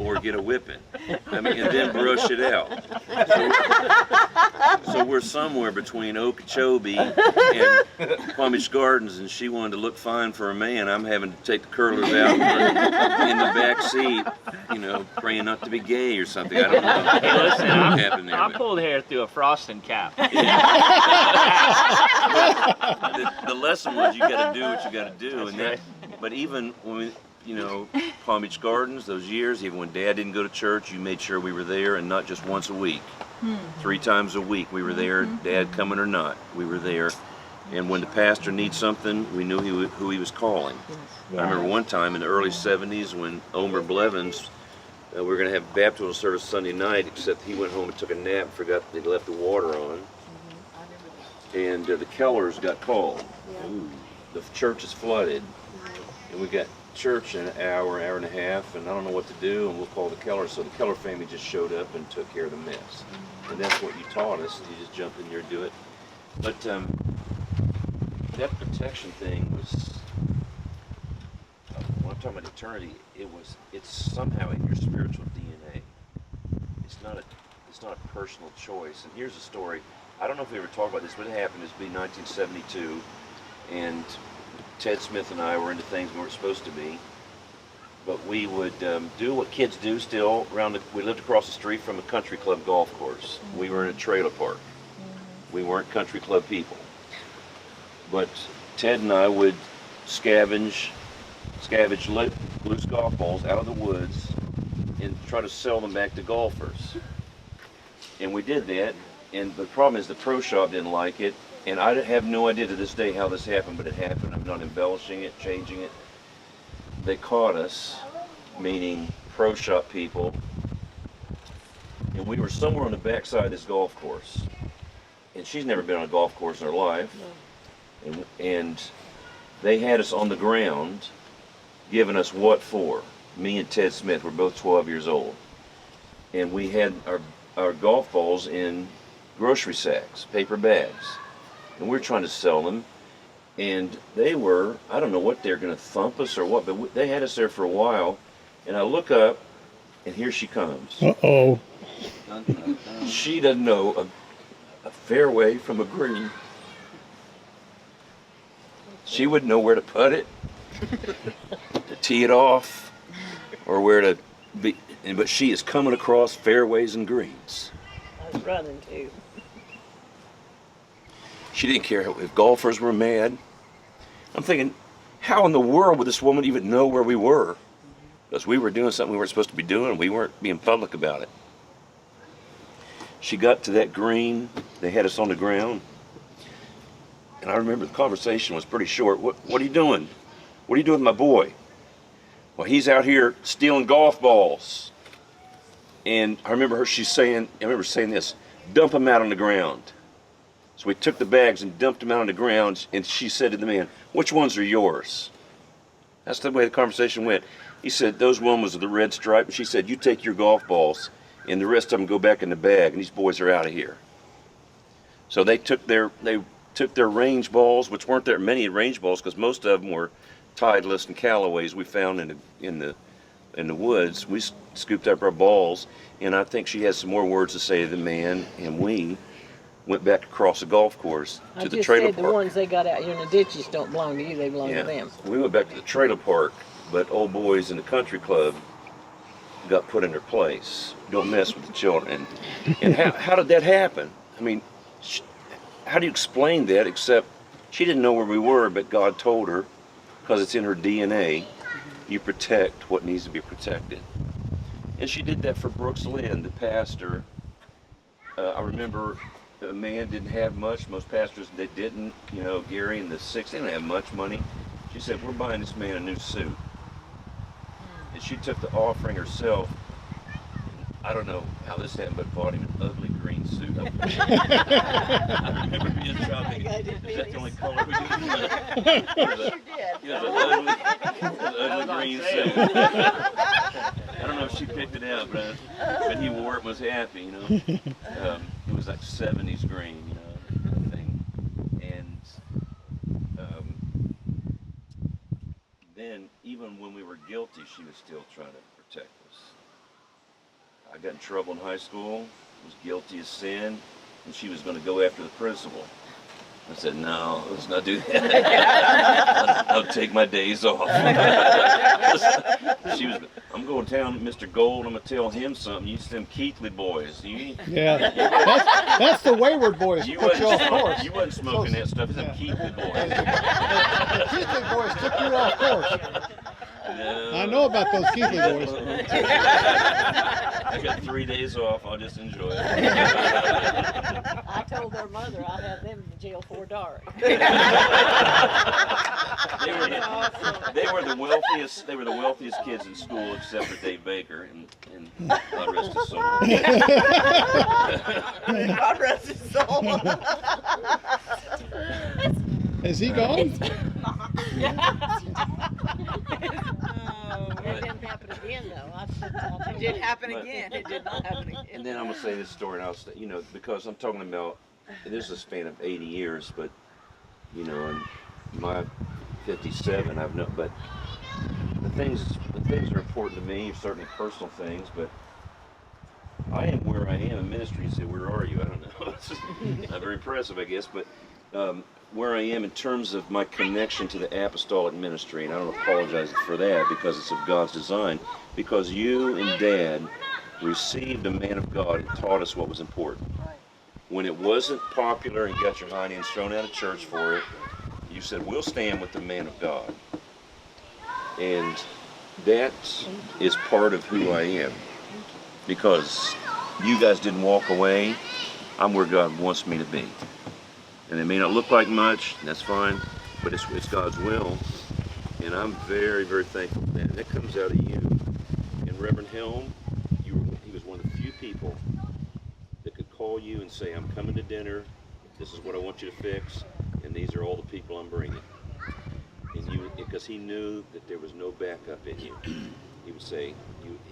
or get a whipping. I mean, and then brush it out. So we're somewhere between Okeechobee and Palm Beach Gardens, and she wanted to look fine for a man. I'm having to take the curlers out in the back seat, you know, praying not to be gay or something. I don't know. Hey, listen, what happened there. I pulled hair through a frosting cap. The lesson was you got to do what you got to do. That's and right. But even when we, you know, Palm Beach Gardens, those years, even when Dad didn't go to church, you made sure we were there, and not just once a week. 3 times a week we were there, Dad coming or not, we were there. And when the pastor needs something, we knew who he was calling. I remember one time in the early 70s when Omer Blevins, we were going to have baptismal service Sunday night, except he went home and took a nap and forgot they'd left the water on. And the Kellers got called. The church is flooded. And we got church in an hour and a half, and I don't know what to do, and we'll call the Kellers. So the Keller family just showed up and took care of the mess. And that's what you taught us. You just jump in there and do it. But that protection thing was, when I'm talking about eternity, it's somehow in your spiritual DNA. It's not a personal choice. And here's a story. I don't know if we ever talked about this, but it happened. It was 1972, and Ted Smith and I were into things we weren't supposed to be, but we would do what kids do still. We lived across the street from a country club golf course. We were in a trailer park. We weren't country club people, but Ted and I would scavenge loose golf balls out of the woods and try to sell them back to golfers. And we did that, and the problem is the pro shop didn't like it. And I have no idea to this day how this happened, but it happened. I'm not embellishing it, changing it. They caught us, meaning pro shop people, and we were somewhere on the backside of this golf course. And she's never been on a golf course in her life. And they had us on the ground, giving us what for? Me and Ted Smith were both 12 years old. And we had our golf balls in grocery sacks, paper bags. And we were trying to sell them, and they were, I don't know what they're going to thump us or what, but they had us there for a while, and I look up, and here she comes. Uh-oh. She doesn't know a fairway from a green. She wouldn't know where to put it, to tee it off, or where to be, but she is coming across fairways and greens. I was running too. She didn't care if golfers were mad. I'm thinking, how in the world would this woman even know where we were? Because we were doing something we weren't supposed to be doing, and we weren't being public about it. She got to that green. They had us on the ground. And I remember the conversation was pretty short. What are you doing? What are you doing with my boy? Well, he's out here stealing golf balls. And I remember saying this, dump him out on the ground. So we took the bags and dumped them out on the ground, and she said to the man, which ones are yours? That's the way the conversation went. He said, those ones was the red stripe, and she said, you take your golf balls, and the rest of them go back in the bag, and these boys are out of here. So they took their range balls, which weren't that many range balls, because most of them were Titleist and Callaways we found in the woods. We scooped up our balls, and I think she had some more words to say to the man, and we went back across the golf course to the trailer park. The ones they got out here in the ditches don't belong to you, they belong to them. We went back to the trailer park, but old boys in the country club got put in their place. Don't mess with the children. And how did that happen? I mean, how do you explain that, except she didn't know where we were, but God told her, because it's in her DNA, you protect what needs to be protected. And she did that for Brooks Lynn, the pastor. I remember a man didn't have much. Most pastors, they didn't. You know, Gary and the six, they didn't have much money. She said, we're buying this man a new suit. And she took the offering herself. I don't know how this happened, but bought him an ugly green suit. I remember being a child thinking, is that the only color we did? It was an ugly green suit. I don't know if she picked it out, but he wore it and was happy, you know. It was like 70s green, you know, thing. And then, even when we were guilty, she was still trying to protect us. I got in trouble in high school, was guilty of sin, and she was going to go after the principal. I said, no, let's not do that. I'll take my days off. She was, I'm going to town, Mr. Gold, I'm going to tell him something. You them Keithley boys. Yeah, that's the wayward boys. You put you off course. You wasn't smoking that stuff. It's them Keithley boys. The Keithley boys took you off course. No. I know about those Keithley boys. I got 3 days off. I'll just enjoy it. I told their mother I'd have them in jail for dark. They were the wealthiest. They were the wealthiest kids in school, except for Dave Baker, and God rest his soul. God rest his soul. Is he gone? It didn't happen again, though. It did happen again. It did not happen again. And then I'm gonna say this story, and I'll say, you know, because I'm talking about this is a span of 80 years, but you know, in my 57, I've known, but the things that are important to me, certainly personal things, but I am where I am in ministry. You say, where are you? I don't know. It's just not very impressive, I guess, but where I am in terms of my connection to the apostolic ministry, and I don't apologize for that because it's of God's design, because you and Dad received a man of God and taught us what was important. When it wasn't popular and got your hind end thrown out of church for it, you said, we'll stand with the man of God. And that is part of who I am. Because you guys didn't walk away, I'm where God wants me to be. And it may not look like much, that's fine, but it's God's will. And I'm very, very thankful for that. And that comes out of you. And Reverend Helm, he was one of the few people that could call you and say, I'm coming to dinner, this is what I want you to fix, and these are all the people I'm bringing. And you, because he knew that there was no backup in you. He would say,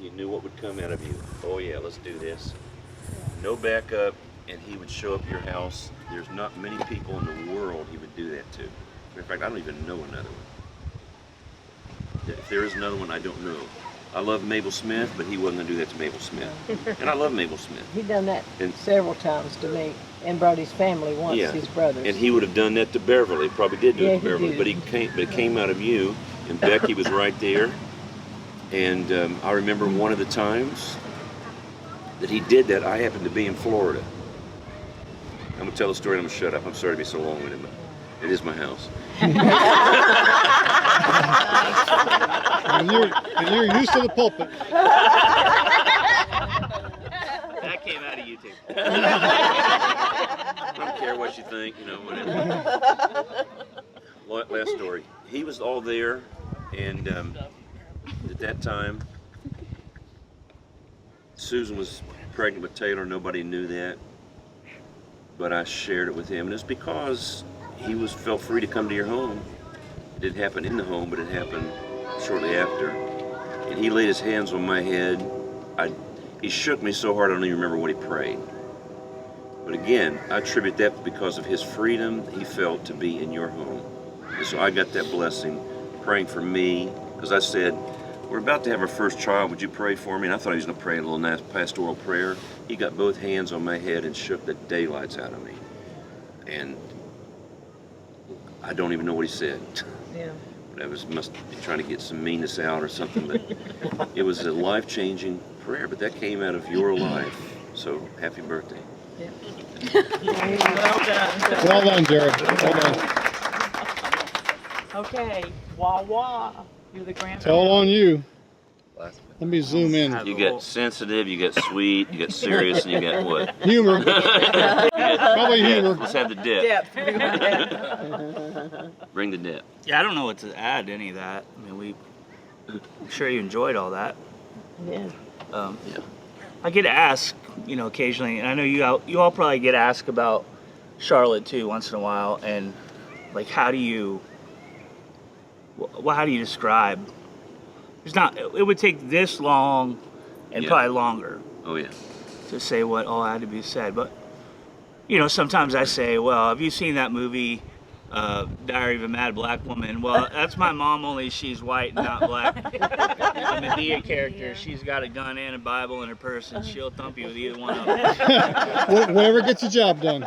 he knew what would come out of you. Oh yeah, let's do this. No backup, and he would show up at your house. There's not many people in the world he would do that to. In fact, I don't even know another one. If there is another one, I don't know. I love Mabel Smith, but he wasn't going to do that to Mabel Smith. And I love Mabel Smith. He done that several times to me and brought his family once, his brothers. And he would have done that to Beverly. Probably did do it to Beverly, but it came out of you. And Becky was right there. And I remember one of the times that he did that, I happened to be in Florida. I'm going to tell the story and I'm going to shut up. I'm sorry to be so long-winded, but it is my house. And you're used to the pulpit. That came out of you too. I don't care what you think, you know, whatever. Last story. He was all there, and at that time, Susan was pregnant with Taylor. Nobody knew that, but I shared it with him, and it's because he felt free to come to your home. It didn't happen in the home, but it happened shortly after, and he laid his hands on my head. He shook me so hard I don't even remember what he prayed. But again, I attribute that because of his freedom he felt to be in your home. And so I got that blessing praying for me, because I said, we're about to have our first child, would you pray for me? And I thought he was going to pray a little nice pastoral prayer. He got both hands on my head and shook the daylights out of me. And I don't even know what he said. Yeah. That must be trying to get some meanness out or something, but it was a life-changing prayer, but that came out of your life. So happy birthday. Yeah. Well done. Well done, Jared. Well done. Okay, wah wah. You're the grandpa. It's all on you. Let me zoom in. You get sensitive, you get sweet, you get serious, and you get what? Humor. Probably humor. Let's have the dip. Bring the dip. Yeah, I don't know what to add to any of that. I mean, I'm sure you enjoyed all that. Yeah. Yeah. I get asked, occasionally, and I know you all probably get asked about Charlotte too once in a while, and like, how do you describe? It would take this long and probably longer. Oh yeah. To say what all had to be said, but sometimes I say, well, have you seen that movie, Diary of a Mad Black Woman? Well, that's my mom, only she's white and not black. The Medea character, she's got a gun and a Bible in her purse, and she'll thump you with either one of them. Whatever gets the job done.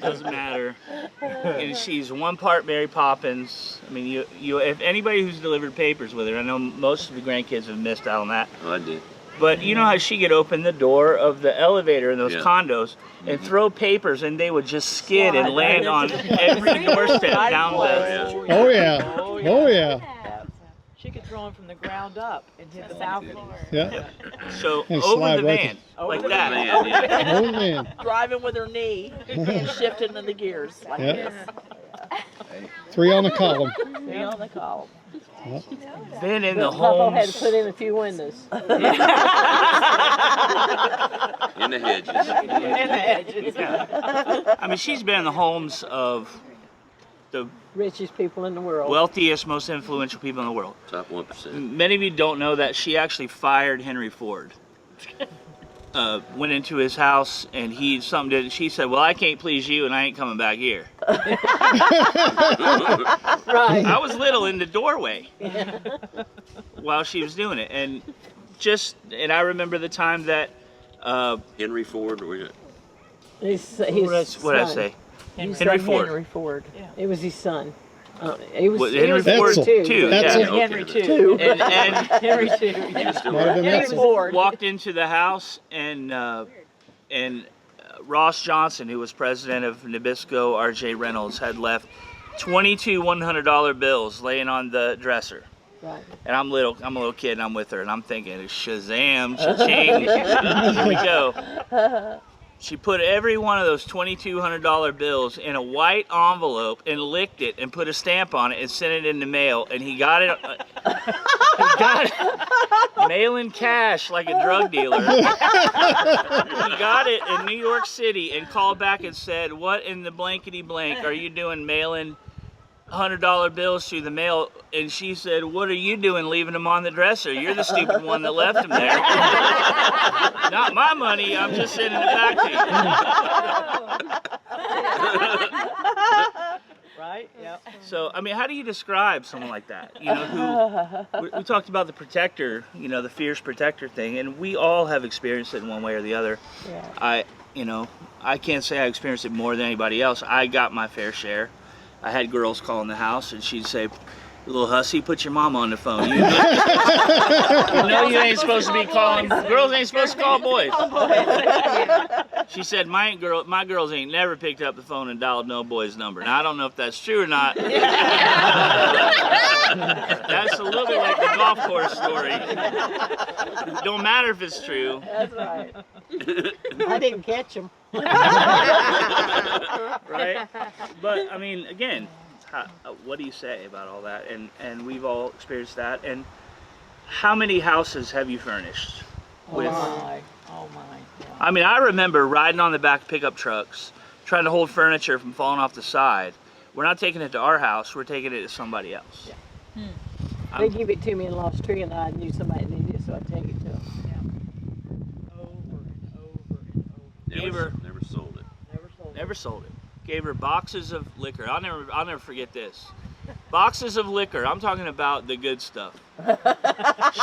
Doesn't matter. And she's one part Mary Poppins. I mean, you if anybody who's delivered papers with her, I know most of the grandkids have missed out on that. Oh, I did. But you know how she could open the door of the elevator in those condos and throw papers, and they would just skid and land on every doorstep down the... Oh yeah. Oh yeah. She could throw them from the ground up and hit the balcony. Yeah. So And over slide the right van, to- like Over the that. van, yeah. Over the van. Driving with her knee and shifting in the gears like Yeah. this. 3 on the column. Three on the column. Yep. Then in the Papa had homes... to put in a few windows. In the hedges. I mean, she's been in the homes of the Richest people in the world. wealthiest, most influential people in the world. Top 1%. Many of you don't know that she actually fired Henry Ford. Went into his house and she said, well, I can't please you and I ain't coming back here. Right. I was little in the doorway while she was doing it. And I remember the time that Henry Ford, or His what did I say? Henry Ford. Yeah. It was his son. It was Henry Ford Etzel. too. Etzel. Yeah. Henry too. And Henry too. Might have been Henry Etzel. Ford. walked into the house and Ross Johnson, who was president of Nabisco, R.J. Reynolds, had left 22 $100 bills laying on the dresser. Right. And I'm a little kid, and I'm with her, and I'm thinking, Shazam, cha-ching, here we go. She put every one of those $2,200 bills in a white envelope and licked it and put a stamp on it and sent it in the mail. And he got it, mail-in cash like a drug dealer. He got it in New York City and called back and said, what in the blankety blank are you doing mailing $100 bills through the mail? And she said, what are you doing leaving them on the dresser? You're the stupid one that left them there. Not my money, I'm just sending it back to you. Right? Yep. So, I mean, how do you describe someone like that? We talked about the protector, the fierce protector thing, and we all have experienced it in one way or the other. Yeah. I can't say I experienced it more than anybody else. I got my fair share. I had girls call in the house, and she'd say, little hussy, put your mom on the phone. You know you ain't supposed to be calling, girls ain't supposed to call boys. She said, my girls ain't never picked up the phone and dialed no boy's number. Now, I don't know if that's true or not. That's a little bit like the golf course story. Don't matter if it's true. That's right. I didn't catch him. Right? But, I mean, again, what do you say about all that? And we've all experienced that. And how many houses have you furnished? Oh my. Yeah. I mean, I remember riding on the back of pickup trucks, trying to hold furniture from falling off the side. We're not taking it to our house, we're taking it to somebody else. Yeah. They give it to me in Lost Tree, and I knew somebody needed it, so I take it to them. Gave her, Never sold it. never sold it. Gave her boxes of liquor. I'll never forget this. Boxes of liquor. I'm talking about the good stuff.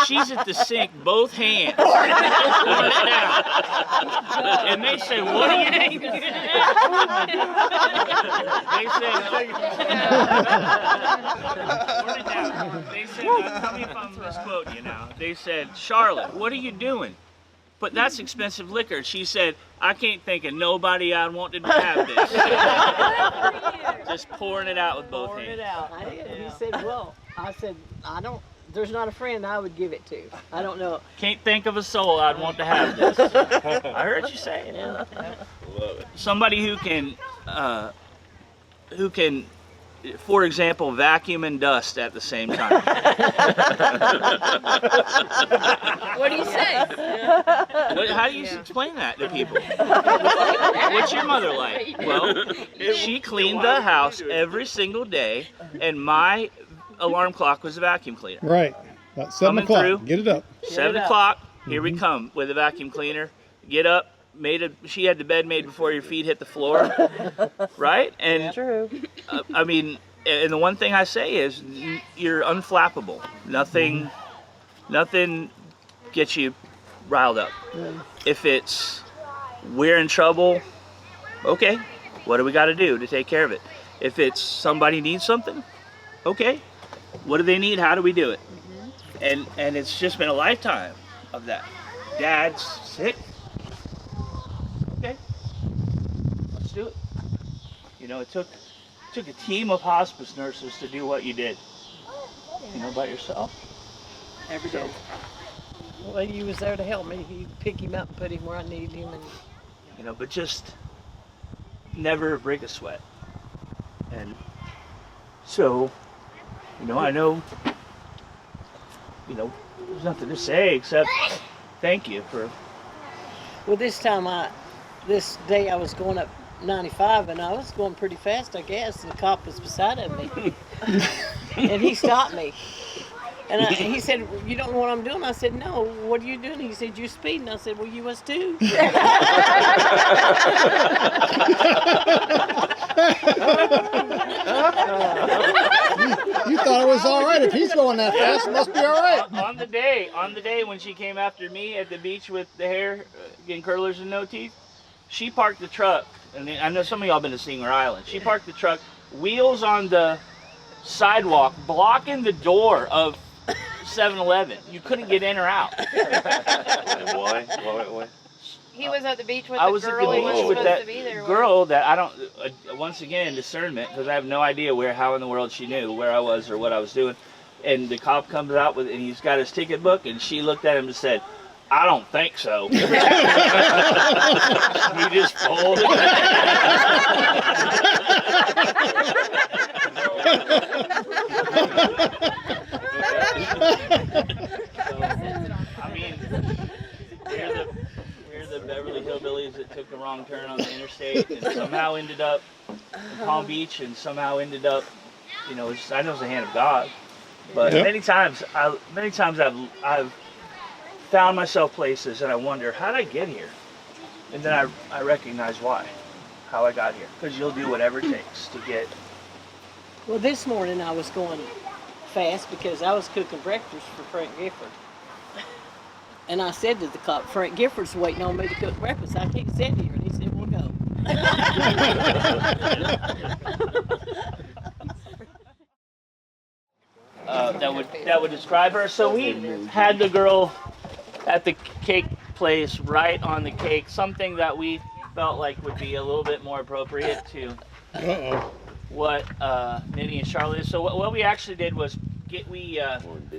She's at the sink, both hands. pouring it down. And they said, "What are you doing?" They said, "Pouring it down." They said, tell me if I'm misquoting you now. They said, "Charlotte, what are you doing?" But that's expensive liquor. She said, "I can't think of nobody I'd want to have this." Just pouring it out with both Pouring hands. it out. I did. He said, well, I said, I don't, there's not a friend I would give it to. I don't know. Can't think of a soul I'd want to have this. I heard you say it. Yeah. Love it. Somebody who can, for example, vacuum and dust at the same time. What do you say? How do you explain that to people? What's your mother like? Well, she cleaned the house every single day, and my alarm clock was a vacuum cleaner. Right. About 7 Coming o'clock. through. Get it up. 7 o'clock, here we come with a vacuum cleaner. Get up. She had the bed made before your feet hit the floor, right? And True. I mean, and the one thing I say is you're unflappable. Nothing gets you riled up. If it's we're in trouble, okay, what do we got to do to take care of it? If it's somebody needs something, okay, what do they need? How do we do it? And it's just been a lifetime of that. Dad's sick. Okay, let's do it. You know, it took a team of hospice nurses to do what you did. You know, by yourself. Every day. Well, you was there to help me. You pick him up and put him where I needed him, and You know, but just never break a sweat. And so, you know, I know, you know, there's nothing to say except thank you for. well, this day I was going up 95, and I was going pretty fast, I guess. And the cop was beside of me, and he stopped me. And he said, "You don't know what I'm doing?" I said, "No, what are you doing?" He said, "You're speeding." I said, "Well, you was too." You thought it was all right. If he's going that fast, it must be all right. On the day when she came after me at the beach with the hair, getting curlers and no teeth, she parked the truck. And I know some of y'all been to Singer Island. She parked the truck, wheels on the sidewalk, blocking the door of 7-Eleven. You couldn't get in or out. Why? He was at the beach with I the was at girl the he wasn't beach with supposed that to be there with. girl that I don't, once again, discernment, because I have no idea how in the world she knew where I was or what I was doing. And the cop comes out with, and he's got his ticket book, and she looked at him and said, "I don't think so." He just folded it. I mean, we're the Beverly Hillbillies that took the wrong turn on the interstate and somehow ended up in Palm Beach and somehow ended up, you know, I know it's the hand of God, but Yep. many times I've found myself places and I wonder, how did I get here? And then I recognize how I got here. Because you'll do whatever it takes to get. Well, this morning I was going fast because I was cooking breakfast for Frank Gifford. And I said to the cop, "Frank Gifford's waiting on me to cook breakfast. I can't sit here." And he said, "We'll go." That would describe her. So we had the girl at the cake place right on the cake, something that we felt like would be a little bit more appropriate to what Minnie and Charlotte is. So what we actually did was we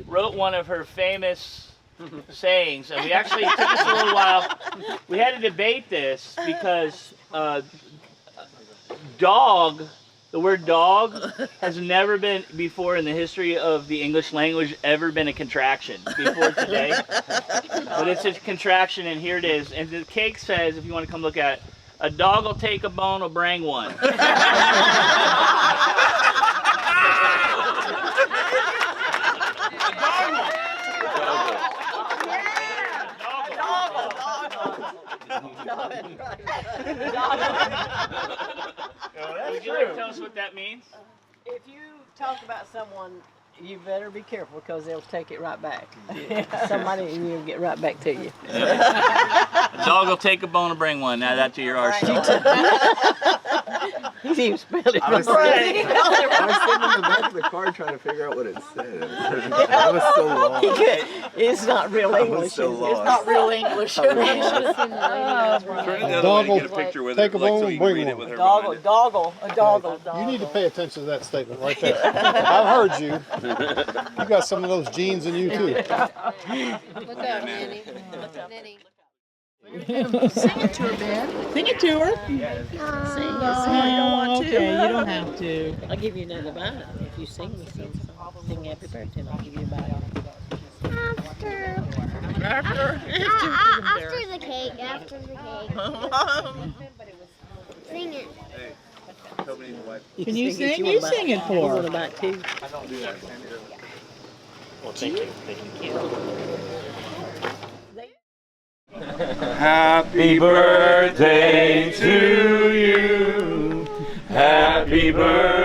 wrote one of her famous sayings, and we actually it took us a little while. We had to debate this because the word dog has never been before in the history of the English language ever been a contraction before today. But it's a contraction, and here it is. And the cake says, if you want to come look at it, "A dog will take a bone, will bring one." Would you like to tell us what that means? If you talk about someone, you better be careful because they'll take it right back. Somebody will get right back to you. A dog will take a bone and bring one. Now that's to your arsenal. He didn't spell it I was right. sitting in the back of the car trying to figure out what it said. I was so lost. It's not real English. so It's lost. not real English. Turn it the other way and get a picture with Take it, a like, so bone, you can bring read it one. with her behind it. Doggle. You need to pay attention to that statement right there. I've heard you. You got some of those genes in you too. Look up, Nanny. Nanny. Sing it to her, Ben. Sing it to her. Sing. You don't want to. Okay, you don't have to. I'll give you another bite. If you sing me sing happy birthday, and I'll give you a bite. After the cake. Sing it. Can you sing? You sing it for her. I don't do that. Well, thank you. Thank you. Happy birthday to you. Happy birthday.